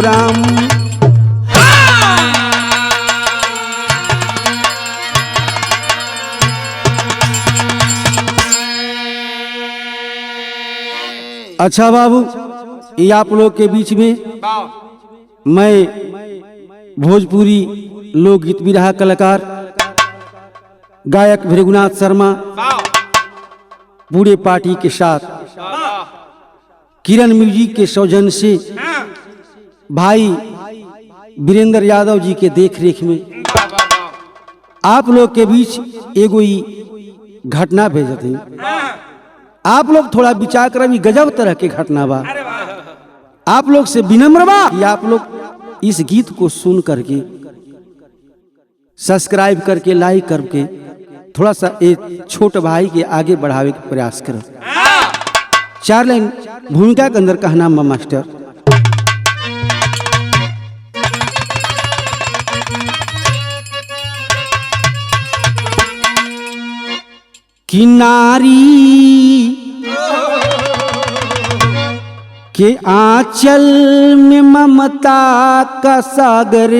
राम। अच्छा बाबू, ये आप लोग के बीच में मैं भोजपुरी लोकगीत बिरहा कलाकार गायक भृगुनाथ शर्मा पूरे पार्टी के साथ किरण म्यूजिक के सौजन्य से भाई वीरेंद्र यादव जी के देखरेख में आप लोग के बीच एगो ही घटना भेजते हैं। आप लोग थोड़ा विचार कर, अभी गजब तरह के घटना बा। आप लोग से विनम्र बा कि आप लोग इस गीत को सुन करके सब्सक्राइब करके लाइक करके थोड़ा सा एक छोटे भाई के आगे बढ़ावे के प्रयास करो। 4 लाइन भूमिका के अंदर कहना मास्टर। कि नारी के आंचल में ममता का सागर,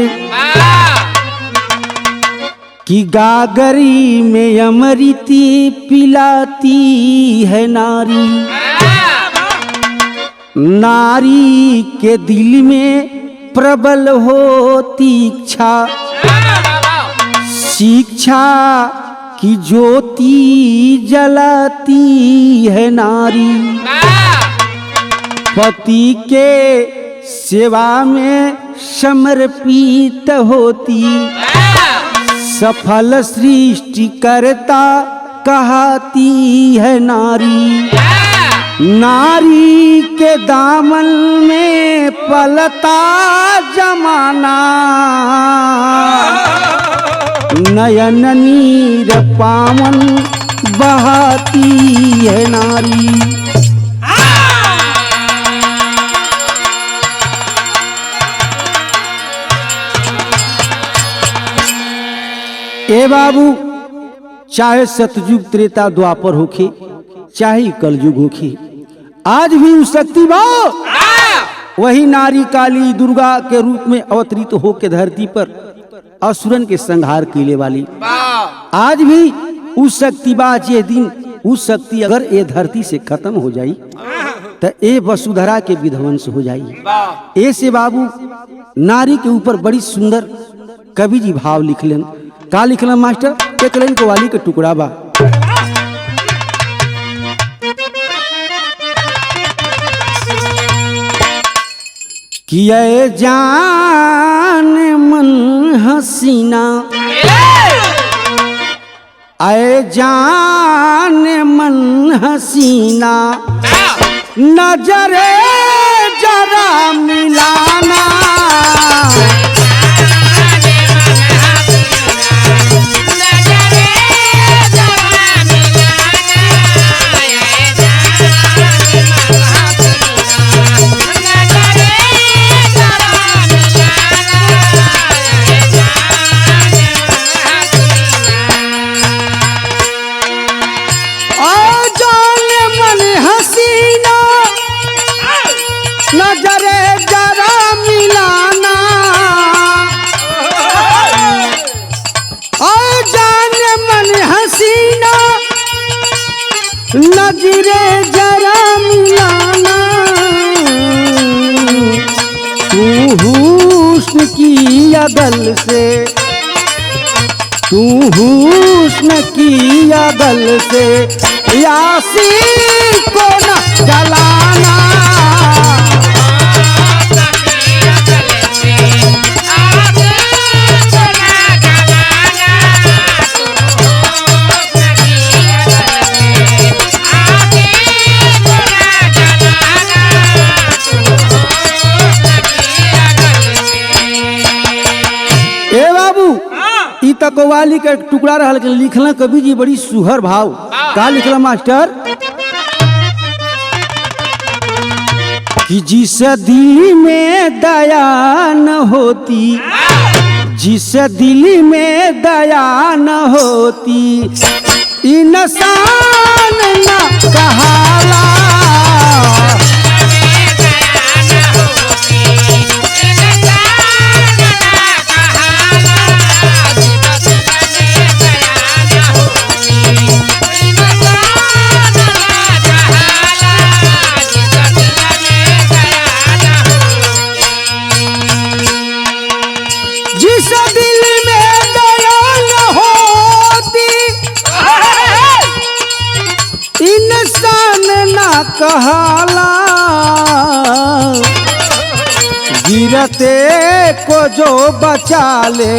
कि गागरी में अमृति पिलाती है नारी। नारी के दिल में प्रबल होती इच्छा, शिक्षा की ज्योति जलाती है नारी। पति के सेवा में समर्पित होती, सफल सृष्टिकर्ता कहती है नारी। नारी के दामन में पलता जमाना, नयन नीर पावन बहाती है नारी। ए बाबू, चाहे सतयुग त्रेता द्वापर होखे, चाहे कलयुग होखे, आज भी उस शक्ति भाव वही नारी काली दुर्गा के रूप में अवतरित होके धरती पर असुरन के संहार केले वाली आज भी उस शक्ति बाज। ये दिन उस शक्ति अगर ये धरती से खत्म हो जाई तो ये वसुधरा के विध्वंस हो जाई। ऐसे बाबू नारी के ऊपर बड़ी सुंदर कवि जी भाव लिखलन। का लिखलन मास्टर? एक लाइन कव्वाली के टुकड़ा बा। कि ये जान मन हसीना, आए जान मन हसीना, नजरे जरा मिलाना। नजरे जरा मिलाना, और जाने मन हसीना, नजरे जरा मिलाना। तू हुस्न की अदल से, तू हुस्न की अदल से यासी को न जलाना। कव्वाली का टुकड़ा रहा, लेकिन लिखला कवि जी बड़ी सुहर भाव। का लिखला मास्टर? कि जिस दिल में दया न होती, जिस दिल में दया न होती, इंसान न कहाला। गिरते को जो बचा ले,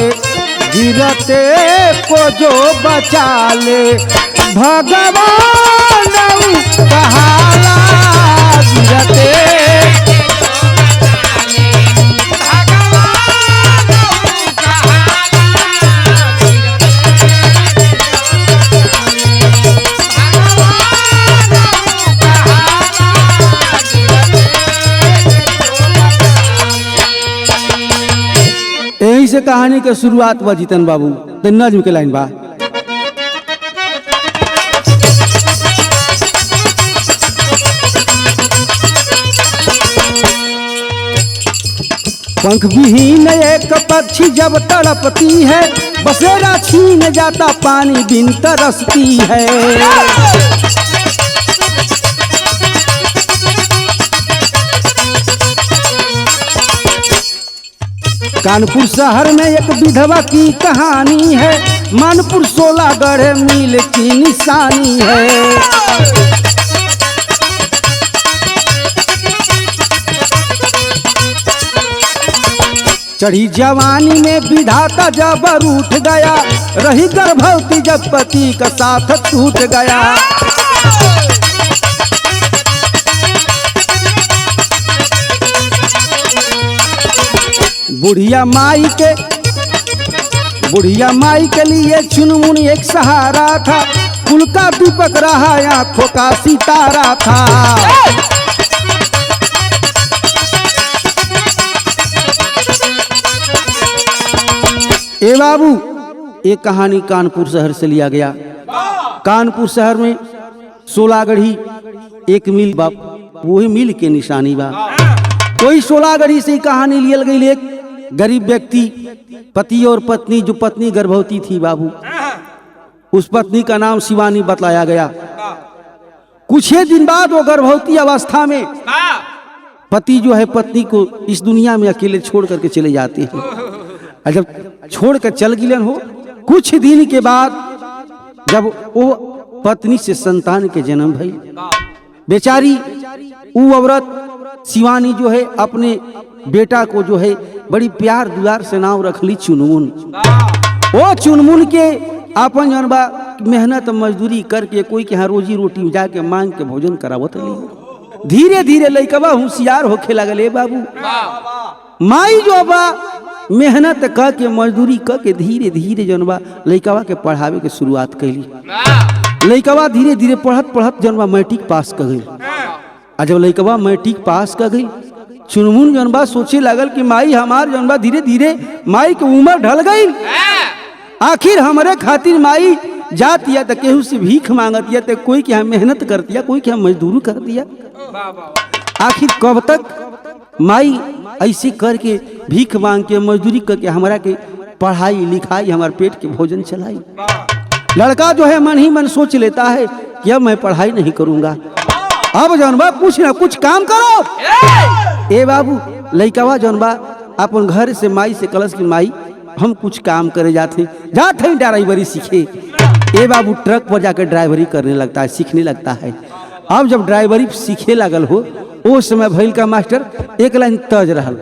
गिरते को जो बचा ले, भगवान कहाला गिरते। यही से कहानी के शुरुआत बा जीतन बाबू। तो नज्म के लाइन बा, पंख विहीन एक पक्षी जब तड़पती है, बसेरा छीन जाता पानी बिन तरसती है। कानपुर शहर में एक विधवा की कहानी है, मानपुर 16 मील की निशानी है। चढ़ी जवानी में विधाता जब रूठ गया, रही गर्भवती जब पति का साथ टूट गया। बुढ़िया माई के लिए चुनमुन एक सहारा था, कुल का दीपक रहा आंखों का सितारा था। ए बाबू, एक कहानी कानपुर शहर से लिया गया। कानपुर शहर में 16 एक मील बा, वही मील के निशानी बा। कोई 16 से कहानी लियल गई। एक गरीब व्यक्ति, पति और पत्नी, जो पत्नी गर्भवती थी बाबू, उस पत्नी का नाम शिवानी बतलाया गया। कुछ ही दिन बाद वो गर्भवती अवस्था में पति जो है पत्नी को इस दुनिया में अकेले छोड़ करके चले जाते हैं। और जब छोड़ कर चल गिलन हो, कुछ दिन के बाद जब वो पत्नी से संतान के जन्म भई, बेचारी वो औरत शिवानी जो है अपने बेटा को जो है बड़ी प्यार दुलार से नाम रखली चुनमुन। वो चुनमुन के अपन जनबा मेहनत मजदूरी करके कोई के यहाँ रोजी रोटी जाके मांग के भोजन करावत रही। धीरे धीरे लइकवा होशियार होखे लगले बाबू। माई जो बा मेहनत क के मजदूरी क के धीरे धीरे जनबा लइकवा के पढ़ावे के शुरुआत कैली। लइकवा धीरे धीरे पढ़त पढ़त जनबा मैट्रिक पास कर गई। और जब लइकवा मैट्रिक पास कर गई, चुनमुन जनबा सोचे लगल कि माई हमार जनबा धीरे धीरे माई की उम्र ढल गई, आखिर हमारे खातिर माई जातिया तो केहू से भीख मांगतिया, तो कोई के यहाँ मेहनत करतिया, कोई के यहाँ मजदूरी करतिया। आखिर कब तक माई ऐसे करके भीख मांग के मजदूरी करके हमारा के पढ़ाई लिखाई हमारे पेट के भोजन चलाई। लड़का जो है मन ही मन सोच लेता है कि अब मैं पढ़ाई नहीं करूंगा, अब जनबा कुछ ना कुछ काम करो। ए बाबू, लइकवा जनबा अपन घर से माई से कलश की माई हम कुछ काम करे जाते ड्राइवरी सीखे। ए बाबू, ट्रक पर जाकर ड्राइवरी करने लगता है, सीखने लगता है। अब जब ड्राइवरी सीखे लगल हो, उस समय भैल का मास्टर एक लाइन तज रहल,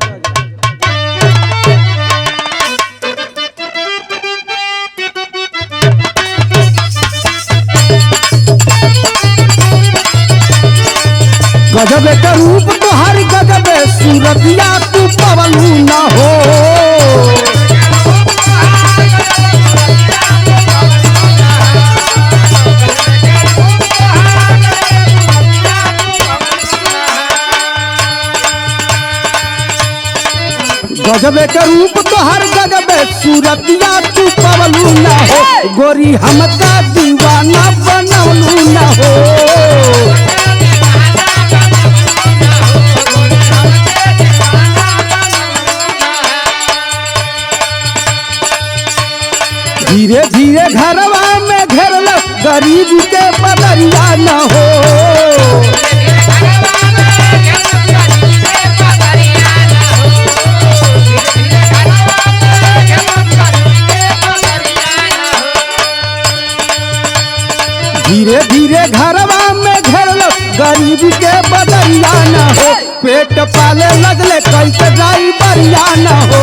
गजब का रूप तो हर गजब सूरतिया तू पवलू न हो। गजब का रूप तो हर गजब सूरतिया तू पवलू न हो। गोरी हमका दीवाना बनवलू न हो। धीरे धीरे घरवा में घेरल गरीब के बदरिया न हो। धीरे धीरे घरवा में घेरल गरीब के बदरिया न हो। पेट पाले लगले कैसे जाई बरिया न हो।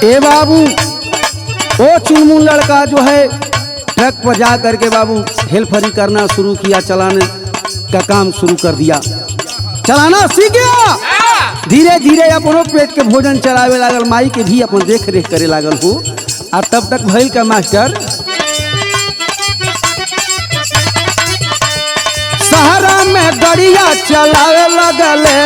ए बाबू वो चुनमुन लड़का जो है ट्रक पर जा करके बाबू हेल्फरी करना शुरू किया, चलाने का काम शुरू कर दिया, चलाना सीख गया। धीरे धीरे अपनो पेट के भोजन चलावे लागल, माई के भी अपन देख रेख करे लागल हो। और तब तक भइल का मास्टर सहारा में गड़िया चलावे लगले,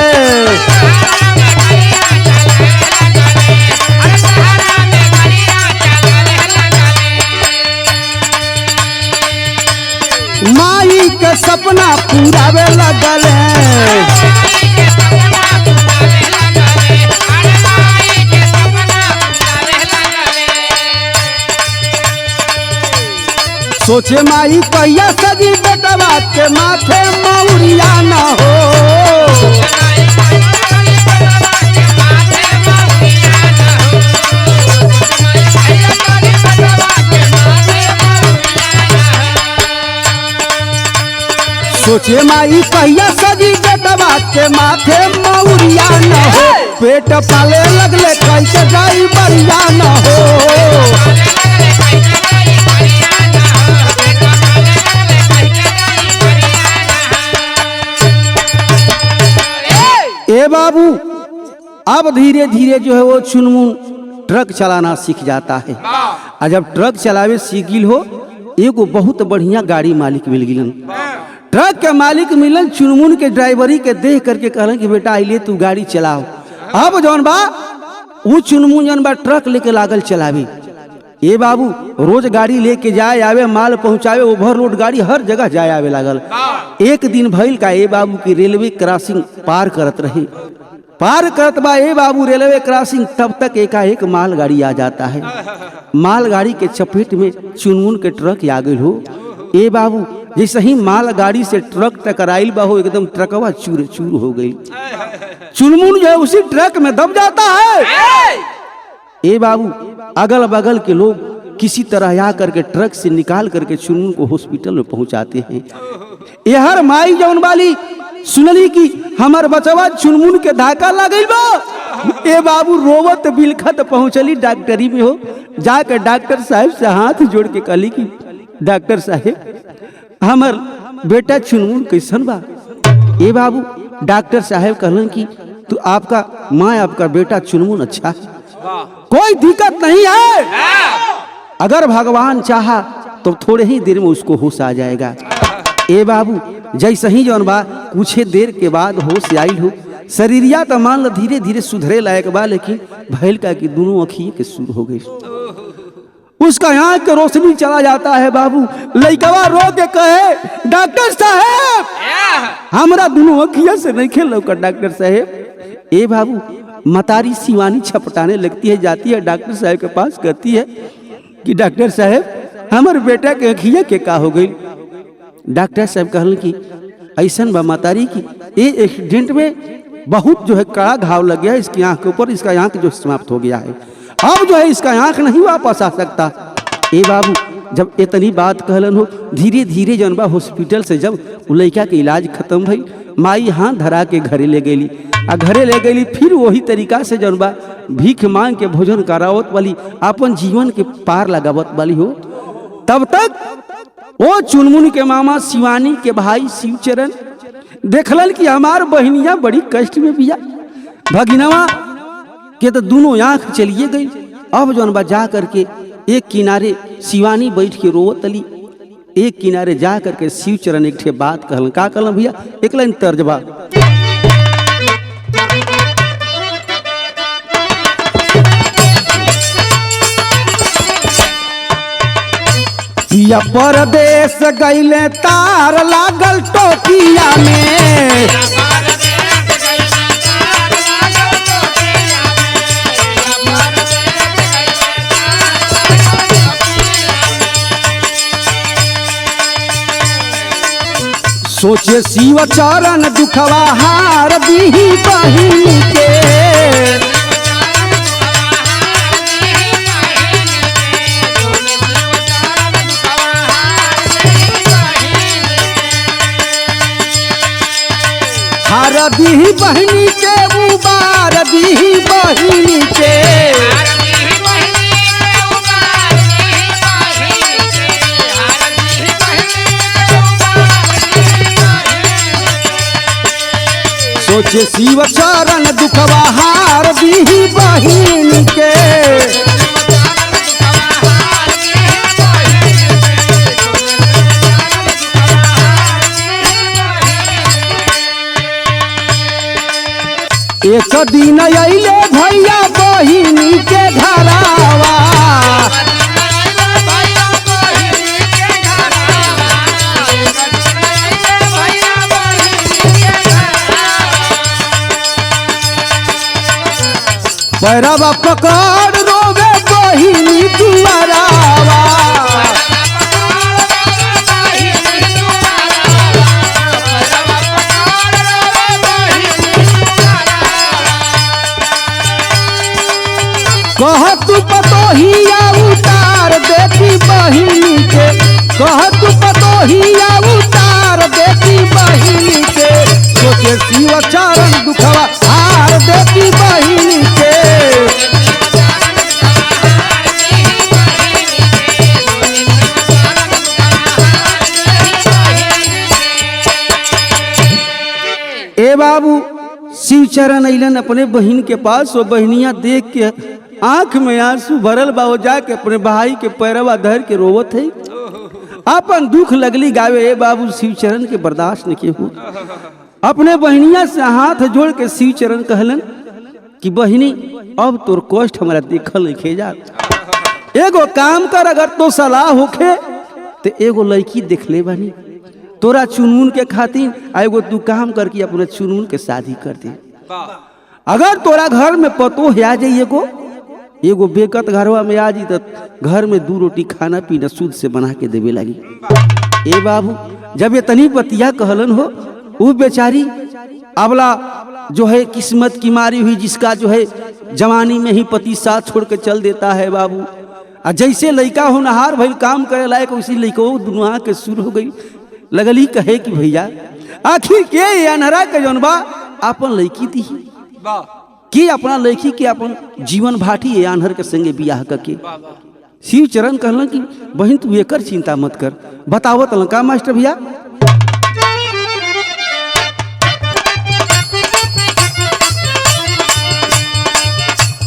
माई के सपना पूरावे लगले। सोचे माई कहिया सजी बेटवा के माथे मौरिया न हो। सोचे माई कहिया सजी बेटवा के माथे मौरिया न हो। पेट पाले लगले कैसे जाई बरिया न हो। ए बाबू अब धीरे धीरे जो है वो चुनमुन ट्रक चलाना सीख जाता है। और जब ट्रक चलावे सीख गिल हो, एगो बहुत बढ़िया गाड़ी मालिक मिल गिलन। ट्रक के मालिक मिलन, चुनमुन के ड्राइवरी के देख करके कहलन कि बेटा आइले तू गाड़ी चलाओ। अब जौन बा वो चुनमुन जौन बा ट्रक लेके लागल चलावे। ए बाबू रोज गाड़ी लेके जाए आवे, माल पहुंचावे, ओवरलोड गाड़ी हर जगह जाए आवे लागल। एक दिन भइल का ए बाबू की रेलवे क्रॉसिंग पार करत रही, पार करत बा ए बाबू रेलवे क्रॉसिंग, तब तक एकाएक मालगाड़ी आ जाता है। मालगाड़ी के चपेट में चुनमुन के ट्रक आ गई हो। ए बाबू जैसे ही मालगाड़ी से ट्रक टकराइल बा हो, एकदम ट्रकवा चूर चूर हो गई। चुनमुन जो है उसी ट्रक में दब जाता है। ए बाबू अगल बगल के लोग किसी तरह आ करके ट्रक से निकाल करके चुनमुन को हॉस्पिटल में पहुंचाते हैं। यहर माई जौन वाली सुनली कि हमार बचवा चुनमुन के धाका लागल बा। ए बाबू रोवत बिलखत पहुंचली डॉक्टरी में हो। जाकर डॉक्टर साहब से हाथ जोड़ के कहली कि डॉक्टर साहब हमार बेटा चुनमुन कैसन बा। ए बाबू डॉक्टर साहब कहलन कि तो आपका माँ आपका बेटा चुनमुन अच्छा है, कोई दिक्कत नहीं है, अगर भगवान चाहा तो थोड़े ही देर में उसको होश आ जाएगा। ए बाबू जैसे ही जौन बा कुछ देर के बाद होश आइल हो, शरीरिया तो मान लो धीरे धीरे सुधरे लायक बा, लेकिन भैल का कि दोनों अखिए के सुर हो गई। उसका आँख के रोशनी चला जाता है। बाबू लइकवा रो के कहे डॉक्टर साहब हमारा दोनों अखिया से नहीं खेल लौका डॉक्टर साहब। ए बाबू मतारी शिवानी छपटाने लगती है, जाती है डॉक्टर साहब के पास, कहती है कि डॉक्टर साहब हमारे बेटा के अखिया के का हो गई। डॉक्टर साहब कहल कि ऐसन बा मतारी की ये एक्सीडेंट में बहुत जो है कड़ा घाव लग गया है इसकी आंख के ऊपर, इसका आंख जो समाप्त हो गया है, अब जो है इसका आंख नहीं वापस आ सकता। ए बाबू जब इतनी बात कहलन हो, धीरे धीरे जौन बा हॉस्पिटल से जब लड़का के इलाज खत्म भई, माई हाथ धरा के घरे ले गई। आ घरे ले गई फिर वही तरीका से जौन बा भीख मांग के भोजन करावत वाली, अपन जीवन के पार लगावत वाली हो। तब तक वो चुनमुन के मामा शिवानी के भाई शिवचरण देखलन कि हमार बहनिया बड़ी कष्ट में बिया, भगिनवा के तो दोनों आंख चलिए गई। अब जौन बा जा करके एक किनारे शिवानी बैठ के रोवत अली, एक किनारे जा करके शिवचरण एक ठे बात कहलन। का कहलन भैया, एक लाइन तर्जबा। या परदेश गईले तार लागल टोकिया में, सोचे शिव चरण दुखवा हार दीही बहिन के। दी बहनी के उबार दी बहनी के सोचे शिव चरण दुखवा हार दी बहन के एक दिन अइले भैया बहिनी के घरावा पैरवा पकड़ रोवे बहिनी तुम्हारावा कह तू पतोहिया उतार देखी बहिनी के कह तू पतोहिया उतार देखी बहिनी के सोचे शिव चरण दुखवा हार देखी बहिनी के ए बाबू शिव चरण अइलन अपने बहन के पास। वो बहनिया देख के आंख में आंसू भरल बा, हो जाके अपने भाई के पैरवा धर के रोवत है, अपन दुख लगली गावे। ए बाबू शिव चरण के बर्दाश्त नहीं किए, अपने बहनिया से हाथ जोड़ के शिव चरण कहलन कि बहिनी अब तोर कष्ट हमारा देखल नहीं जा, एगो काम कर, अगर तो सलाह होखे तो एगो लड़की देख ले बानी तोरा चुनमुन के खातिर, एगो तू काम करके अपने चुनमुन के शादी कर दे। अगर तोरा घर में पतो आ जाइए एगो बेकत घरवा में आ जी तो घर में 2 रोटी खाना पीना शुद्ध से बना के देवे लगी। ए बाबू जब ये तनी बतिया कहलन हो, वो बेचारी अबला जो है किस्मत की मारी हुई, जिसका जो है जवानी में ही पति साथ छोड़ के चल देता है बाबू। और जैसे लड़का होनहार भाई काम करे लायक, उसी लड़का दुनुआ के शुरू हो गई। लगली कहे कि भैया आखिर के अनहरा के जौन बा अपन लड़की दी कि अपना लड़की के अपन जीवन भाटी है आन्हर के संगे बियाह करके। शिव चरण कहलन कि बहन तू एकर चिंता मत कर, बतावत का मास्टर भैया।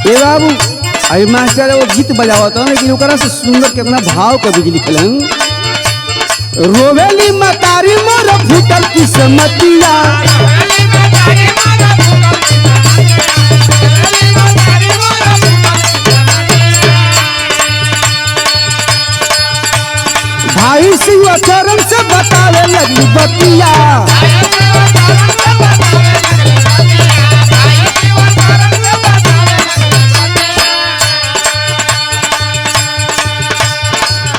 ए बाबू अरे मास्टर वो गीत बजावत है, लेकिन ओकरा से सुंदर कितना भाव का बिजली लिखलन। रोवेली मतारी मोर फूटल किस्मतिया, भाई शिव चरण से बतावे लगी बतिया,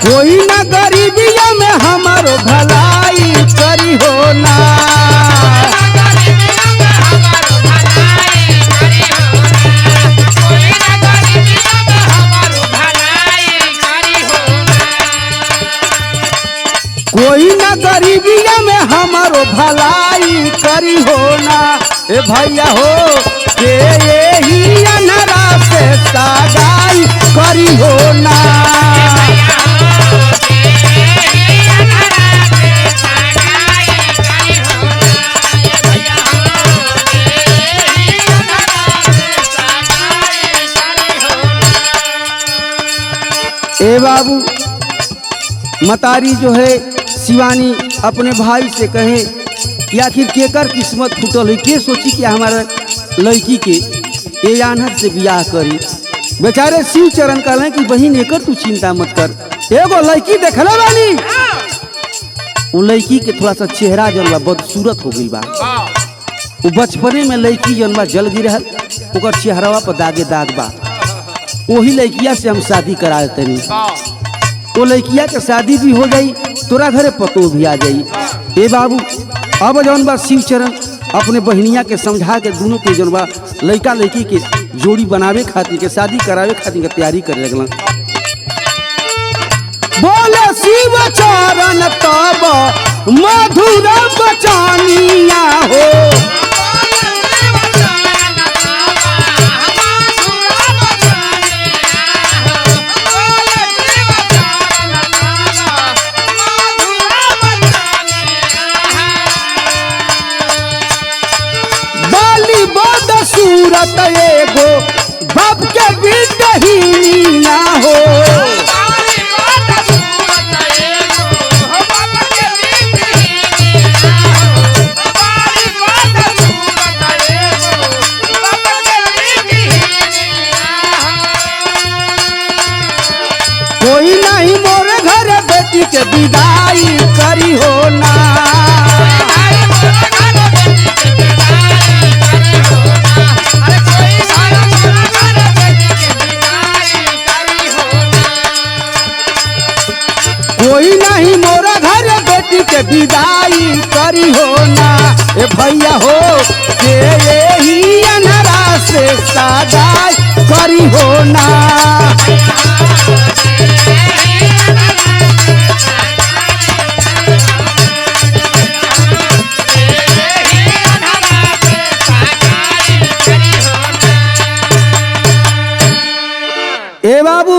कोई ना गरीबिया में हमारो भलाई करी हो ना, कोई ना गरीबिया में हमारो भलाई करी हो ना। ए भैया हो के यही अनहरा से सगाई करी हो ना, ए बाबू मतारी जो है शिवानी अपने भाई से कहे कि आखिर केकर किस्मत फूटल है, के सोची कि हमारा लड़की के ये आन्हर से बियाह करी। बेचारे शिव चरण कहले कि बहन एकर तू चिंता मत कर, एगो लड़की देखले बानी, वो लड़की के थोड़ा सा चेहरा जल बा बदसूरत हो गई बा, वो बचपने में लड़की जन बा जल गिरल, ओकर चेहरावा पर दागे दाग बा, वही लड़किया से हम शादी करा देते नहीं। वो लड़किया के शादी भी हो जाई, तोरा घरे पतो भी आ जाई। ए बाबू अब जौन बा शिव चरण अपने बहनिया के समझा के दोनों के जौन बा लड़का लड़की के जोड़ी बनावे खातिर के शादी करावे खातिर के तैयारी करे लगलन। बोले शिव चरण तब मधुर बचानिया हो, कोई नहीं मोरे घर बेटी के विदाई करी हो ना। कोई नहीं मोरा घर बेटी के विदाई करी हो ना। ए भैया हो के यही अनरा से सगाई करी हो ना। ए बाबू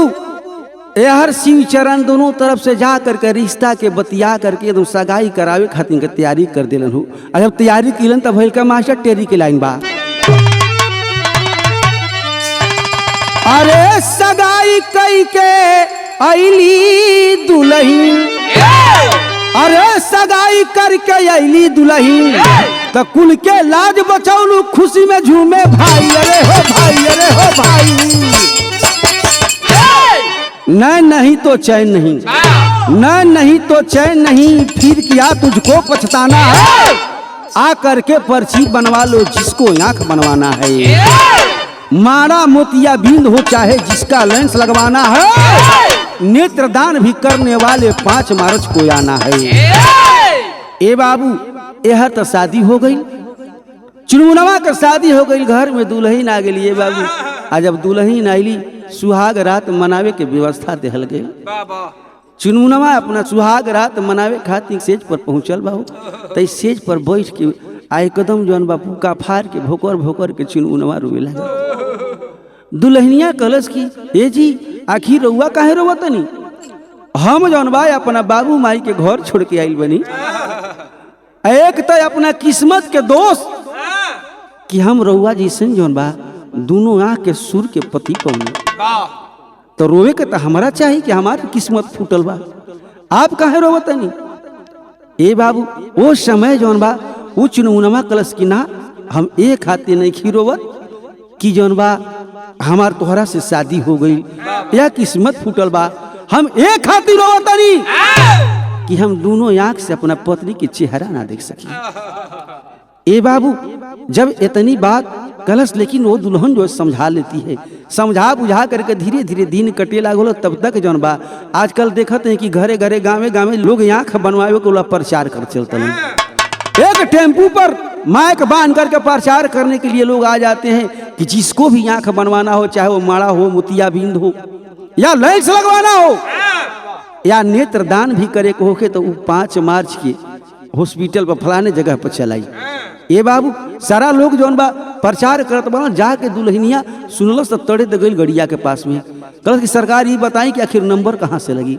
ए हर शिव चरण दोनों तरफ से जा करके रिश्ता के बतिया करके एकदम सगाई करावे खातिर के तैयारी कर दिलन हो। जब तैयारी किलन तब भइल का मास्टर टेरी के लाइन बा। अरे सगाई कई के अइली दुल्हन, अरे सगाई करके अइली दुल्हन तो कुल के लाज बचौलू खुशी में झूमे भाई। अरे हो भाई, अरे हो भाई। नहीं तो चैन नहीं, नहीं तो चैन नहीं, फिर किया तुझको पछताना है। आ करके पर्ची बनवा लो जिसको आंख बनवाना है। मारा मोतिया बिंद हो चाहे जिसका लेंस लगवाना है। नेत्रदान भी करने वाले 5 मार्च को आना है। ए बाबू यह तो शादी हो गई, चुनमुनवा का शादी हो गई, घर में दुल्हन आ गई। बाबू आ जब दुल्हन आईली सुहाग रात मनावे के व्यवस्था देहल गई। चुनमुनवा अपना सुहाग रात मनावे खातिर सेज पर पहुंचल बाबू। तो सेज पर बैठ के आए कदम जौन बापू का फाड़ के भोकर भोकर के चुनमुनवा रोवे लगा। दुल्हनिया कलश की ए जी आखिर रउआ काहे रोवा तनी? हम जौन बा अपना बाबू माई के घर छोड़ के आइल बनी। एक तो अपना किस्मत के दोस्त कि हम रउआ जैसन जौन बा दोनों आँख के सुर के पति पौने तो रोवे के तो हमारा चाहिए कि हमारी किस्मत फूटल बा। आप काहे रोवतनी? ए बाबू वो समय जौन बा वो चुनमुनवा कलश की ना हम एक खाते नहीं खीरोवत कि जौन बा हमार तोहरा से शादी हो गई या किस्मत फूटल बा। हम एक खातिर रोवतनी कि हम दोनों आँख से अपना पत्नी की चेहरा ना देख सकी। ए बाबू जब इतनी बात कलश, लेकिन वो दुल्हन जो समझा लेती है, समझा बुझा करके धीरे धीरे दिन कटे लागल। तब तक जौन बा आजकल देखते हैं कि घरे घरे गाँव गाँव लोग आँख बनवावे को प्रचार कर चलते हैं। एक टेम्पू पर माइक बांध करके प्रचार करने के लिए लोग आ जाते हैं कि जिसको भी आँख बनवाना हो, चाहे वो माड़ा हो, मोतिया बिंद हो या लेंस लगवाना हो या नेत्रदान भी करे को होके, तो वो 5 मार्च के हॉस्पिटल पर फलाने जगह पर चलाई। ए बाबू सारा लोग जौन बा प्रचार करत बा। जाके दुल्हनिया सुनलस तो तड़े दे गई गड़िया के पास में। कल की सरकार ये बताई कि आखिर नंबर कहाँ से लगी।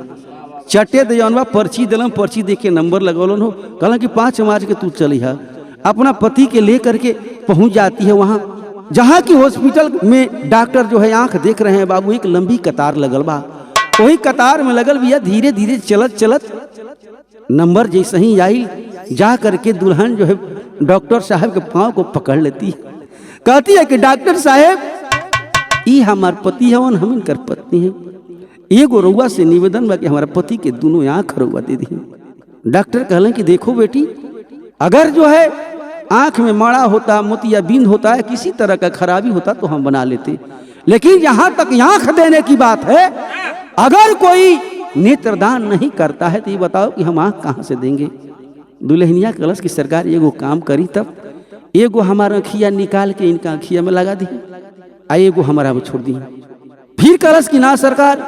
चटे दे जौन बा पर्ची दिलन, पर्ची देख के नंबर लगौलन हो। कहलन कि 5 मार्च के तू चली है। अपना पति के ले करके पहुंच जाती है वहाँ जहाँ की हॉस्पिटल में डॉक्टर जो है आंख देख रहे हैं। बाबू एक लंबी कतार लगल बा, वही कतार में लगल भैया धीरे धीरे चलत चलत नंबर जैसे ही आई जा करके दुल्हन जो है डॉक्टर साहब के पाँव को पकड़ लेती है। कहती है कि डॉक्टर साहब ये हमार पति है, हम इनकर पत्नी है। एगो रउआ से निवेदन बा कि हमारा पति के दोनों आँख रउआ दे दी। डॉक्टर कहलन कि देखो बेटी, अगर जो है आँख में माड़ा होता, मोतिया बिंद होता है, किसी तरह का खराबी होता तो हम बना लेते, लेकिन यहाँ तक आँख देने की बात है, अगर कोई नेत्रदान नहीं करता है तो ये बताओ कि हम आँख कहाँ से देंगे। दुल्हनिया कलश की सरकार एगो काम करी, तब एगो हमारा अखिया निकाल के इनका अखिया में लगा दी, आ एगो हमारा में छोड़ दी। फिर कलश की ना सरकार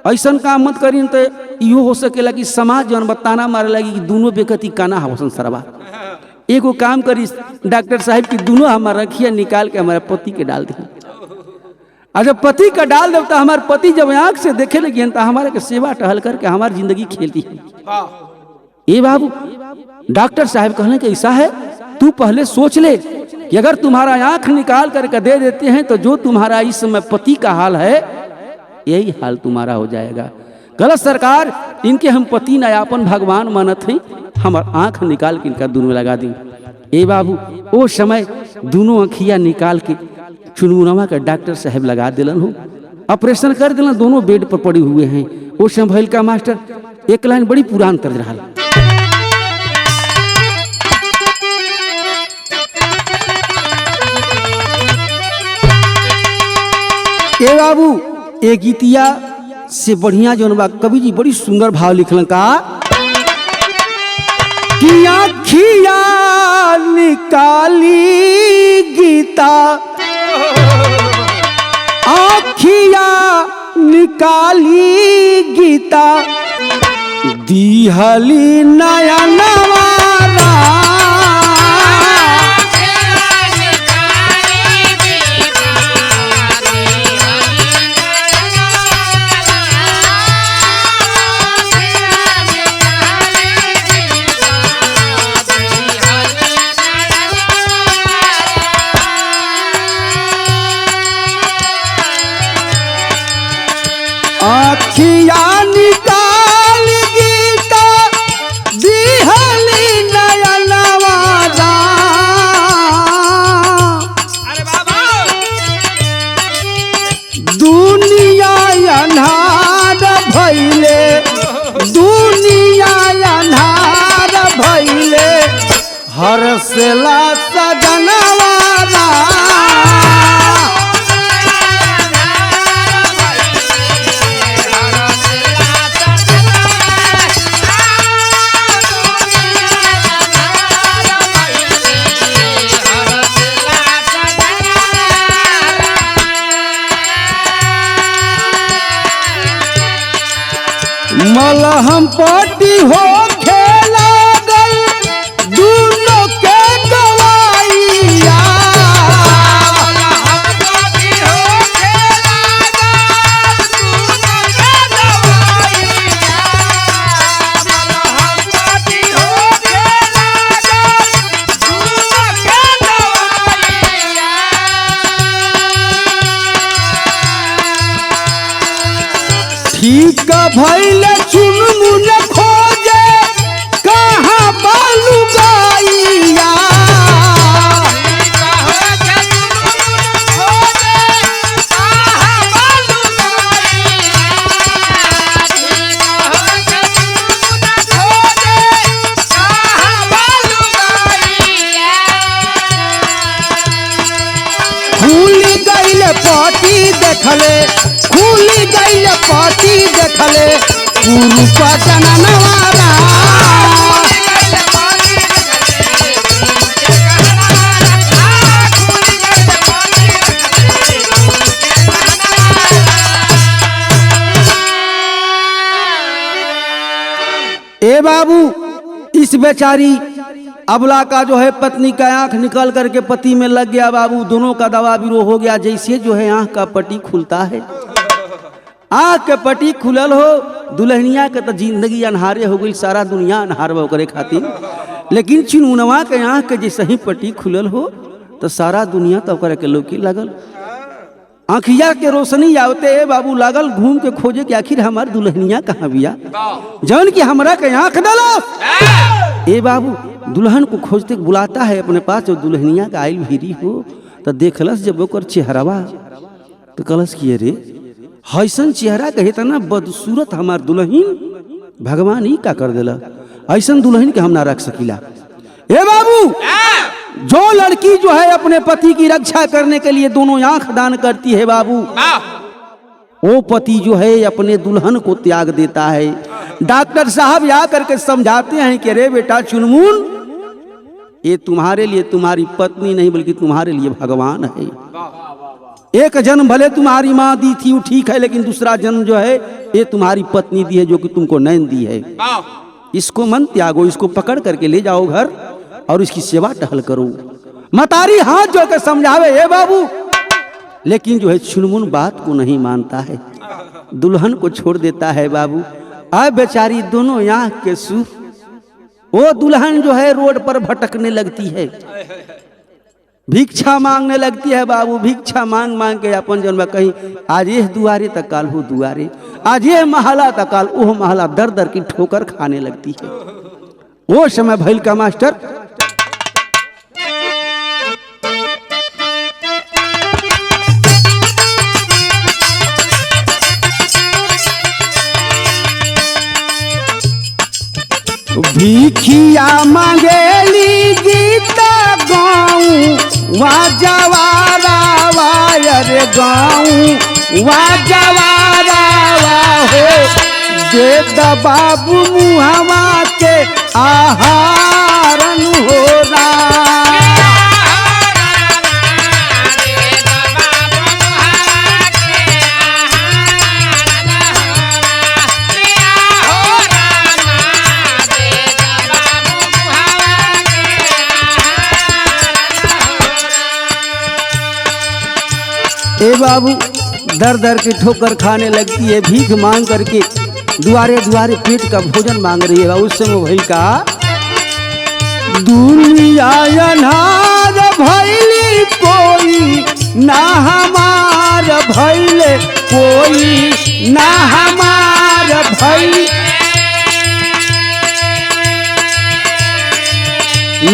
ऐसा काम मत करी, तो यो हो सकेला कि समाज जौन बताना मारे लगी कि दोनों बेकती काना हवसन सरवा। एगो काम करी डॉक्टर साहब की दोनों हमारा अखिया निकाल के हमारे पति के डाल दी। जब पति का डाल दे तो हमारे पति जब आँख से देखे लगी तो हमारे के सेवा टहल करके हमारी जिंदगी खेलती है। ये बाबू डॉक्टर साहब कहने के ऐसा है, तू पहले सोच ले कि अगर तुम्हारा आँख निकाल करके दे देते हैं तो जो तुम्हारा इस समय पति का हाल है यही हाल तुम्हारा हो जाएगा। गलत सरकार, इनके हम पति नयापन भगवान मानत हैं, हमार आँख निकाल के इनका दोनों लगा दी। ए बाबू वो समय दोनों अखिया निकाल के चुनमुनवा का डॉक्टर साहब लगा दिलन हो। ऑपरेशन कर दिला, दोनों बेड पर पड़े हुए हैं। वो समय भइल का मास्टर एक लाइन बड़ी पुरान तर्ज रहा। ए बाबू ए गीतिया से बढ़िया जौन बा कवि जी बड़ी सुंदर भाव लिखलन का कि आखिया निकाली गीता, आखिया निकाली गीता, दिहली नया नवारा। आखिया निकाल गीता, दिहली नया नवारा। अरे बाबा दुनिया अन्हार भइले, दुनिया अन्हार भइले, हरसेला सजनवारा। मलहम पट्टी हो खेला गल दूनों के गवाइया। मलहम पट्टी हो खेला गल दूनों के गवाइया। मलहम पट्टी हो खेला गल दूनों के गवाइया। ठीक भइल चुनमुन खोजे कहाँ बालू गाइया। खुली गइल पाटी देखले, खुली गइल पाटी देखले, गुरु पटन नवारा। ए बाबू इस बेचारी अबला का जो है पत्नी का आंख निकल करके पति में लग गया बाबू। दोनों का दवा बिरो हो गया। जैसे जो है आंख का पट्टी खुलता है, आंख के पट्टी खुलल हो, दुल्हनिया के तो जिंदगी अनहारे हो गई, सारा दुनिया अनहार वो करे खातिर। लेकिन चिनुनवा के आंख के जैसे ही पट्टी खुलल हो तो सारा दुनिया तब करे के लोकी लगल। आँखिया के रोशनी आवते है बाबू लागल घूम के खोजे कि आखिर हमार दुल्हनिया कहाँ बिया, जौन की हमरा के आँख डालो। ए बाबू दुल्हन को खोजते बुलाता है अपने पास, जो दुल्हनिया का आइल भीरी हो तो देखलस जब ओकर चेहरावा तो कलस किए रे हैसन चेहरा कहे तना बदसूरत हमार दुल्हन, भगवान ही का कर देला, ऐसन दुल्हन के हम ना रख सकीला। ए बाबू जो लड़की जो है अपने पति की रक्षा करने के लिए दोनों आंख दान करती है बाबू, वो पति जो है अपने दुल्हन को त्याग देता है। डॉक्टर साहब या करके समझाते हैं कि रे बेटा चुनमुन, ये तुम्हारे लिए तुम्हारी पत्नी नहीं बल्कि तुम्हारे लिए भगवान है। एक जन्म भले तुम्हारी माँ दी थी वो ठीक है, लेकिन दूसरा जन्म जो है ये तुम्हारी पत्नी दी है जो कि तुमको नैन दी है। इसको मन त्यागो, इसको पकड़ करके ले जाओ घर और इसकी सेवा टहल करो। मतारी हाथ जो के समझावे ए बाबू, लेकिन जो है चुनमुन बात को नहीं मानता है, दुल्हन को छोड़ देता है बाबू। अब बेचारी दोनों आंख के सूख, वो दुल्हन जो है रोड पर भटकने लगती है, भिक्षा मांगने लगती है बाबू। भिक्षा मांग मांग के अपन जन्म कहीं आज ये दुआरे तक काल हो दुआरे, आज ये महला तक काल वो महला, दर दर की ठोकर खाने लगती है। वो समय भइल का मास्टर भिखिया मांगेली गीता गाँव वा जवारा वायर गाँव वा जवारा हो दे द बाबू मुहवा के आहारन हो ए बाबू दर दर के ठोकर खाने लगती है, भीख मांग करके दुआरे दुआरे पेट का भोजन मांग रही है। उस समय भाई का दुनिया अनार भैली कोई ना हमार भैले कोई ना हमार भैली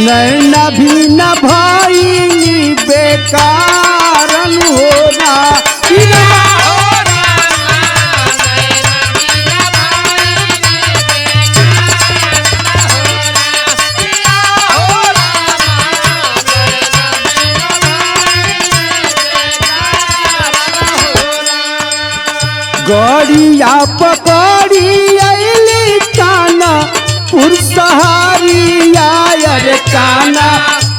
नैना भी न भैली बेकारन होना गड़िया पकड़ी अली काना पुरसहारिया अरे काना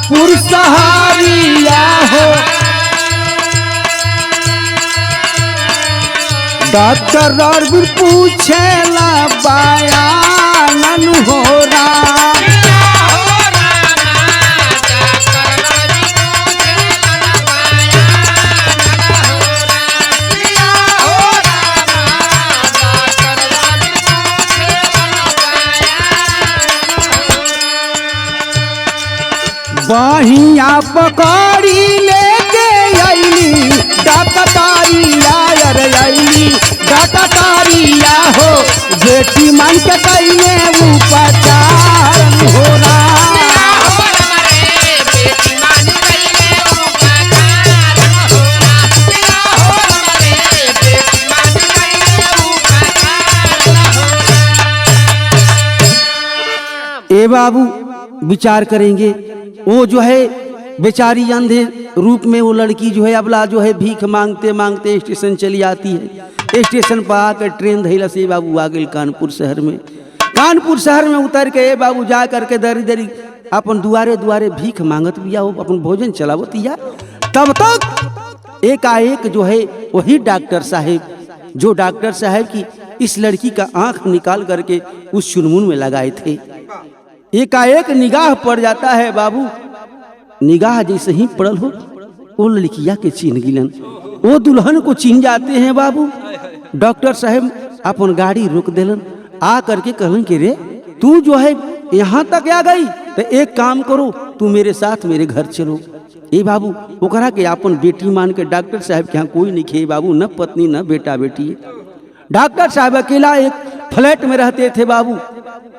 पुरसहारिया हो डॉक्टर और भी पूछेला बयानन हो रहा बहिया पकड़ी लेके अली डाकतारिया अरे अली डाकतारिया हो बेटी मन के कईले उपचार हो ए बाबू विचार करेंगे। वो जो है बेचारी अंधे रूप में वो लड़की जो है अबला जो है भीख मांगते मांगते स्टेशन चली आती है। स्टेशन पर आकर ट्रेन धैला से बाबू आ गई कानपुर शहर में। कानपुर शहर में उतर के ए बाबू जा करके दरी दरी अपन दुआरे दुआरे भीख मांगत बिया हो अपन भोजन चलावत या। तब तक एकाएक जो है वही डॉक्टर साहब की इस लड़की का आंख निकाल करके उस चुनमुन में लगाए थे। एकाएक निगाह पड़ जाता है बाबू। निगाह जैसे ही पड़ल हो वो लड़किया के चिन्ह गिलन, वो दुल्हन को चिन्ह जाते हैं बाबू। डॉक्टर साहब अपन गाड़ी रोक देलन, आ करके कहलन कि रे तू जो है यहाँ तक आ गई तो एक काम करो तू मेरे साथ मेरे घर चलो। ए बाबू ओकरा के अपन बेटी मान के डॉक्टर साहब के यहाँ कोई नहीं खे बाबू, न पत्नी न बेटा बेटी। डॉक्टर साहब अकेला एक फ्लैट में रहते थे बाबू।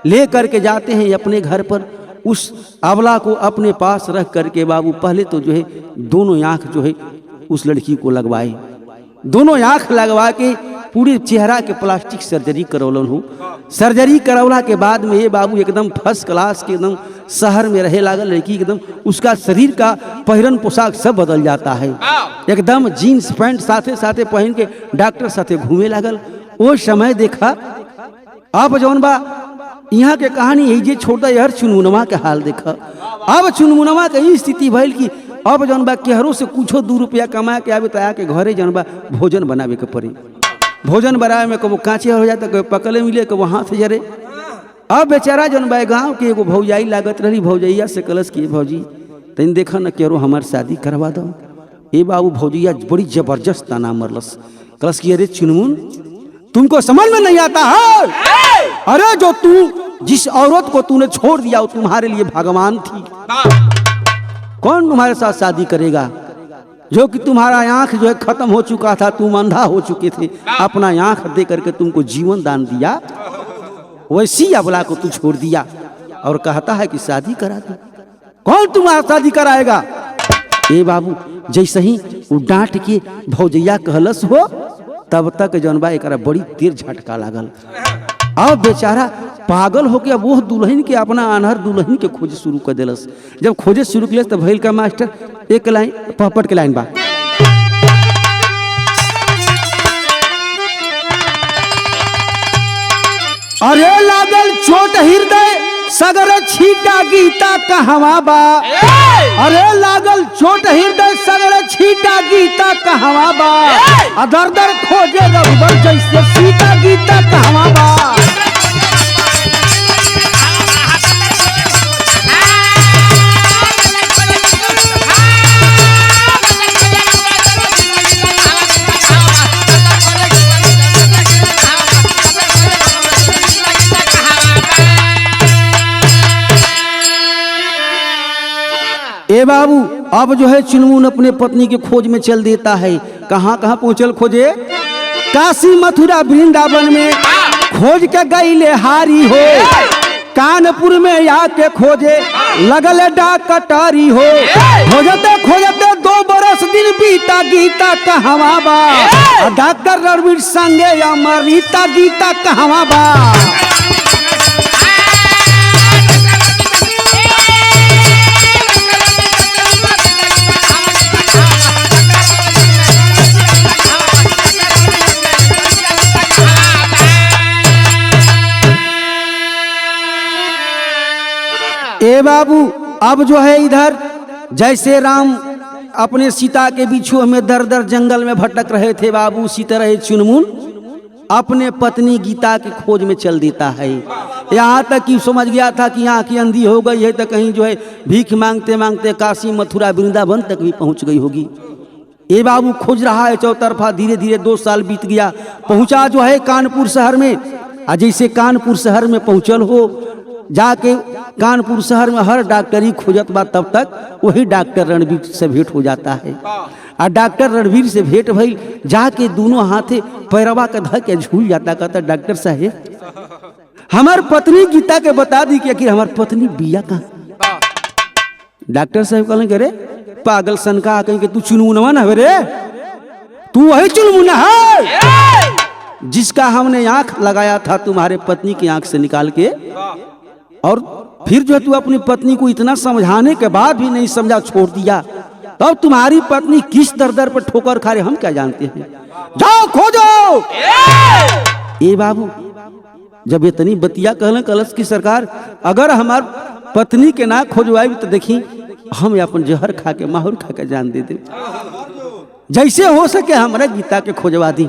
ले करके जाते हैं अपने घर पर उस अबला को अपने पास रख करके बाबू पहले तो जो है दोनों आँख जो है उस लड़की को लगवाए। दोनों आँख लगवा के पूरे चेहरा के प्लास्टिक सर्जरी करौलन हो। सर्जरी करौला के बाद में ये बाबू एकदम फर्स्ट क्लास के एकदम शहर में रहे लागल लड़की एकदम उसका शरीर का पहिरन पोशाक सब बदल जाता है। एकदम जीन्स पैंट साथे साथे पहन के डॉक्टर साथे घूमे लागल। वो समय देखा अब जौन बा यहाँ के कहानी यही जे छोटा यार चुनमुनवा के हाल देखा। अब चुनमुनवा के ई स्थिति भइल कि अब जौन बा केहरो से कुछो 2 रुपया कमा के आवे तो आके घरे जौन बा भोजन बनावे के पड़े। भोजन बनावे में कबो कांचे हो जाता कबो पकले मिले कबो हाथ जरे। अब बेचारा जौन बा गाँव के एगो भौजाई लागत रही, भौजैया से कलश की भौजी तैन देखा न केरो हमार शादी करवा दो। ए बाबू भौजैया बड़ी जबरदस्त ताना मरलस। कलश की अरे चुनमुन तुमको समझ में नहीं आता है? अरे जो तू जिस औरत को तूने छोड़ दिया वो तुम्हारे लिए भगवान थी। कौन तुम्हारे साथ शादी करेगा? जो कि तुम्हारा आंख जो है खत्म हो चुका था, तुम अंधा हो चुके थे, अपना आंख दे करके तुमको जीवन दान दिया, वैसी अबला को तू छोड़ दिया और कहता है कि शादी करा दो। कौन तुम्हारा शादी कराएगा? ए बाबू जैसे ही वो डांट के भौजैया कहलस हो तब तक जौन बा एकरा बड़ी देर झटका लागल। अब बेचारा पागल हो गया, वो दुल्हन के अपना अनहर दुल्हन के खोज शुरू कर दिलस। जब खोजे शुरू किया तो भैल का मास्टर एक लाइन पहपट के लाइन बा, अरे लागल छोट हृदय सगर छीटा गीता कहवा बा, अरे लागल छोट हृदय सगर छीटा गीता कहवा बा, अदर दर खोजे रघुबर जैसे सीता गीता कहवा बा। ए बाबू अब जो है चुनमुन अपने पत्नी के खोज में चल देता है। कहाँ कहाँ पहुंचल खोजे, काशी मथुरा वृंदावन में खोज के गईले हारी हो, कानपुर में आके खोजे लगल डाक कटारी हो, खोजते खोजते 2 बरस दिन बीता गीता कहवा बा, डॉक्टर रणवीर संगे अमृता गीता कहवा बा। ए बाबू अब जो है इधर जैसे राम अपने सीता के बिछुए में दर दर जंगल में भटक रहे थे बाबू, उसी तरह चुनमुन अपने पत्नी गीता की खोज में चल देता है। यहाँ तक कि समझ गया था कि यहाँ की अंधी हो गई है, तो कहीं जो है भीख मांगते मांगते काशी मथुरा वृंदावन तक भी पहुँच गई होगी। ए बाबू खोज रहा है चौतरफा, धीरे धीरे 2 साल बीत गया, पहुँचा जो है कानपुर शहर में। जैसे कानपुर शहर में पहुँचल हो, जाके कानपुर शहर में हर डॉक्टरी खोजत बा, तब तक वही डॉक्टर रणवीर से भेंट हो जाता है। और डॉक्टर रणवीर से भेंट भई, जाके दोनों हाथे पैरवा का धर के झूल जाता, कहता डॉक्टर साहेब हमार पत्नी गीता के बता दी कि हमार पत्नी बिया कहाँ। डॉक्टर साहब कहले कि रे पागल सन का कहीं कि तू चुनमुनवा ना रे, तू वही चुनमुना है जिसका हमने आंख लगाया था तुम्हारे पत्नी की आंख से निकाल के, और फिर जो तू अपनी पत्नी को इतना समझाने के बाद भी नहीं समझा, छोड़ दिया, तब तो तुम्हारी पत्नी किस दर दर पर ठोकर खा रहे हम क्या जानते हैं, जाओ खोजो। ए बाबू जब इतनी बतिया कहले कलश की सरकार अगर हमार पत्नी के ना खोजवाई तो देखी हम अपन जहर खा के माहौर खा के जान दे दे, जैसे हो सके हमारा गीता के खोजवा दी।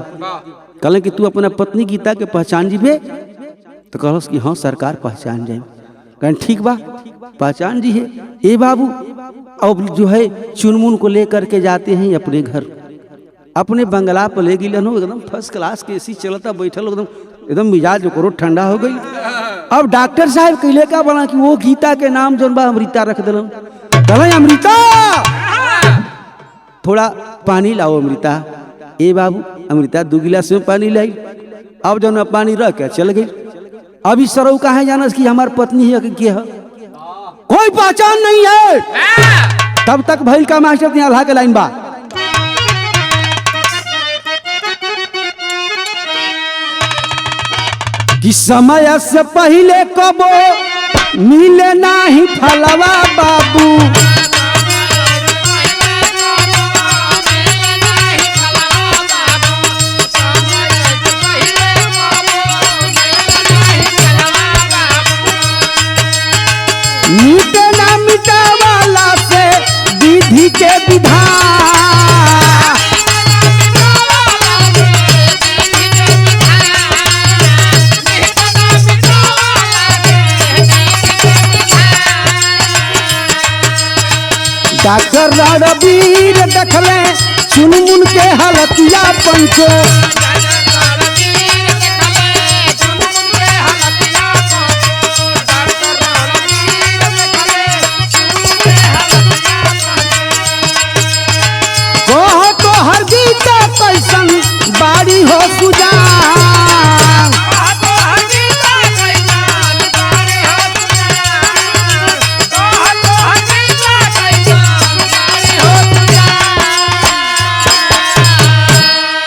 कहले कि तू अपना पत्नी गीता के पहचान जीबे, तो कहलस कि हाँ सरकार पहचान जाए। कहन ठीक बा पहचान जी है। ए बाबू अब जो है चुनमुन को लेकर के जाते हैं अपने घर, अपने बंगला पर ले गिलन हो, एकदम फर्स्ट क्लास के एसी चलता, बैठल एकदम मिजाज करो ठंडा हो गई। अब डॉक्टर साहब कहले का बना कि वो गीता के नाम जो बा अमृता रख दिलन। कहले अमृता थोड़ा पानी लाओ अमृता। ए बाबू अमृता 2 गिलास में पानी लाई। अब जो पानी रख के चल गई। अभी सरऊ कहा है जानस कि हमार पत्नी है कि है, कोई पहचान नहीं है। तब तक भैल का मास्टर यहाँ के लाइन बा, कि समय से पहले कबो मिले नाही फलवा बाबू, मिटे ना मिटा वाला से विधि के विधान, डॉक्टर रणवीर देखले चुनमुन के हलतिया पंचो, कहो तो हर गीता कैसन बाड़ी हो सुजान,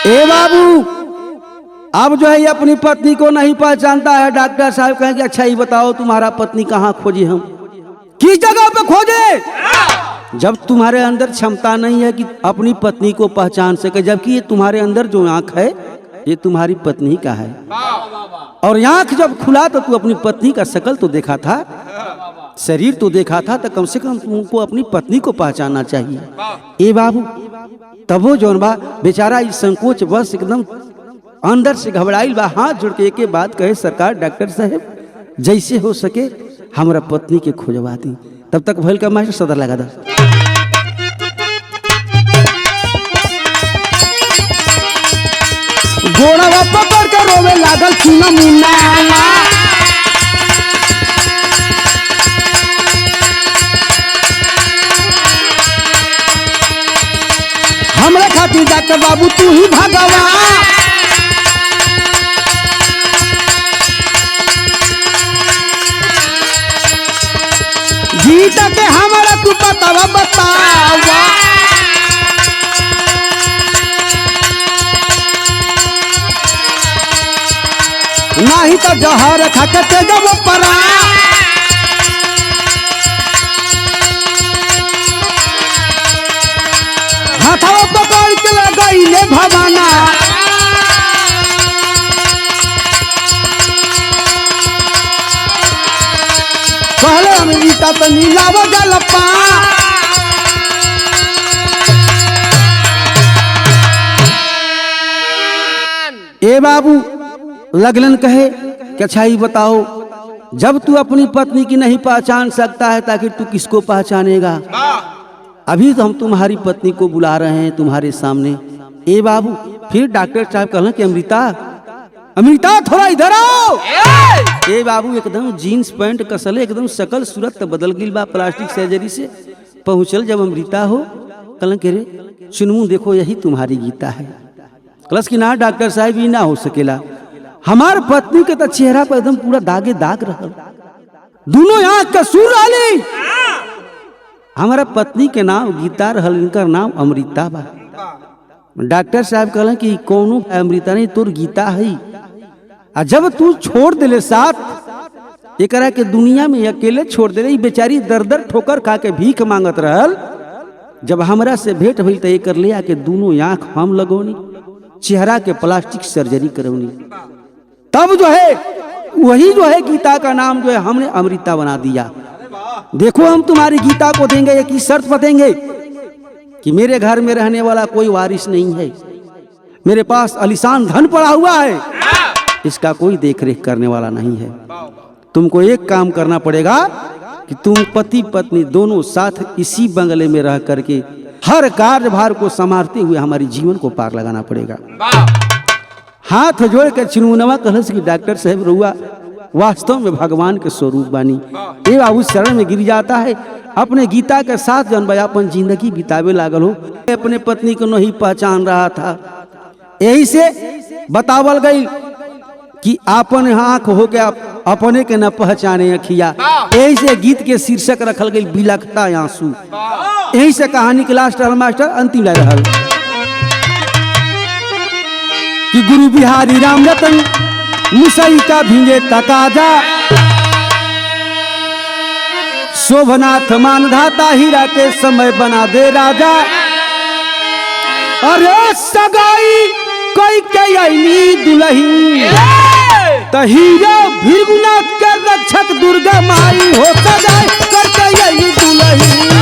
ए बाबू अब जो है ये अपनी पत्नी को नहीं पहचानता है। डॉक्टर साहब कहें कि अच्छा ये बताओ तुम्हारा पत्नी कहाँ खोजी, हम किस जगह पे खोजे? जब तुम्हारे अंदर क्षमता नहीं है कि अपनी पत्नी को पहचान सके, जबकि ये तुम्हारे अंदर जो आंख है ये तुम्हारी पत्नी का है। और आंख जब खुला तो तू अपनी पत्नी का शकल तो देखा था, शरीर तो देखा था, तो कम से कम तुमको अपनी पत्नी को पहचानना चाहिए। ए बाबू तब वो जौन बा बेचारा इस संकोच बस एकदम अंदर से घबराइल बा, हाथ जोड़ के एक बात कहे, सरकार डॉक्टर साहब जैसे हो सके हमारा पत्नी के खोजवा दी। तब तक भैल का मास्टर सदर लगा था। घोड़ा पकड़ के रोवे लागल चुना मुन्ना, हमरे खातिर डॉक्टर बाबू तू ही भगवान। गीता के हमारा तू बतावा बतावा, नहीं तो जहर खाके तेजब परा। हाथवा पकड़ के लगैले भवाना, कहले अमृता तो नीलाव जलपा। ए बाबू लगलन कहे कि अच्छा ही बताओ, जब तू अपनी पत्नी की नहीं पहचान सकता है ताकि तू किसको पहचानेगा? अभी तो हम तुम्हारी पत्नी को बुला रहे हैं तुम्हारे सामने। ए बाबू फिर डॉक्टर साहब कहलन कि अमृता अमृता थोड़ा इधर आओ। ए बाबू एकदम जीन्स पैंट कसले, एकदम शकल सूरत तो बदल गई बा, प्लास्टिक सर्जरी से पहुंचल जब अमृता हो कहलन के रे चुनमू देखो यही तुम्हारी गीता है। कलस की ना डॉक्टर साहब ही ना हो सकेला, हमार पत्नी के तो चेहरा पर एकदम पूरा दागे दाग रहल, दोनों आंख का सूर रहली। हमारा पत्नी के नाम गीता रहल, इनका नाम अमृता बा। डॉक्टर साहब कहलन कि कौनो अमृता नहीं तोर गीता है। आ जब तू छोड़ दिले साथ एकरा के दुनिया में अकेले छोड़ दिले, बेचारी दर दर ठोकर खा के भीख मांगत रहल। जब हमरा से भेंट भइल तो एकर ले आके दोनों आंख हम लगौनी, चेहरा के प्लास्टिक सर्जरी करौनी। तब जो है वही जो है गीता का नाम जो है हमने अमृता बना दिया। देखो हम तुम्हारी गीता को देंगे, एक ही शर्त पर देंगे कि मेरे घर में रहने वाला कोई वारिस नहीं है, मेरे पास आलीशान धन पड़ा हुआ है, इसका कोई देखरेख करने वाला नहीं है। तुमको एक काम करना पड़ेगा कि तुम पति पत्नी दोनों साथ इसी बंगले में रह करके हर कार्यभार को संभालते हुए हमारी जीवन को पार लगाना पड़ेगा। हाथ जोड़ के चिनुनवा कहलस कि डॉक्टर साहब रुआ वास्तव में भगवान के स्वरूप बानी। ए बाबू शरण में गिर जाता है, अपने गीता के साथ जन अपन जिंदगी बितावे लागल हो। अपने पत्नी को नहीं पहचान रहा था, यही से बतावल गई कि आपन आंख हो के अपने के न पहचाने अखिया। यही से गीत के शीर्षक रखल गई बिलखता आंसू। यही से कहानी के लास्ट मास्टर अंतिम लाइन रहल कि गुरु बिहारी राम रतन मुसई का भिंगे तकाजा, शोभनाथ मानधाता हीरा के समय बना दे राजा। अरे सगाई कोई के आईनी दुल्ही तो हीरा भृगुनाथ के रक्षक दुर्गा माई हो सजाए करके यही दुल्ही।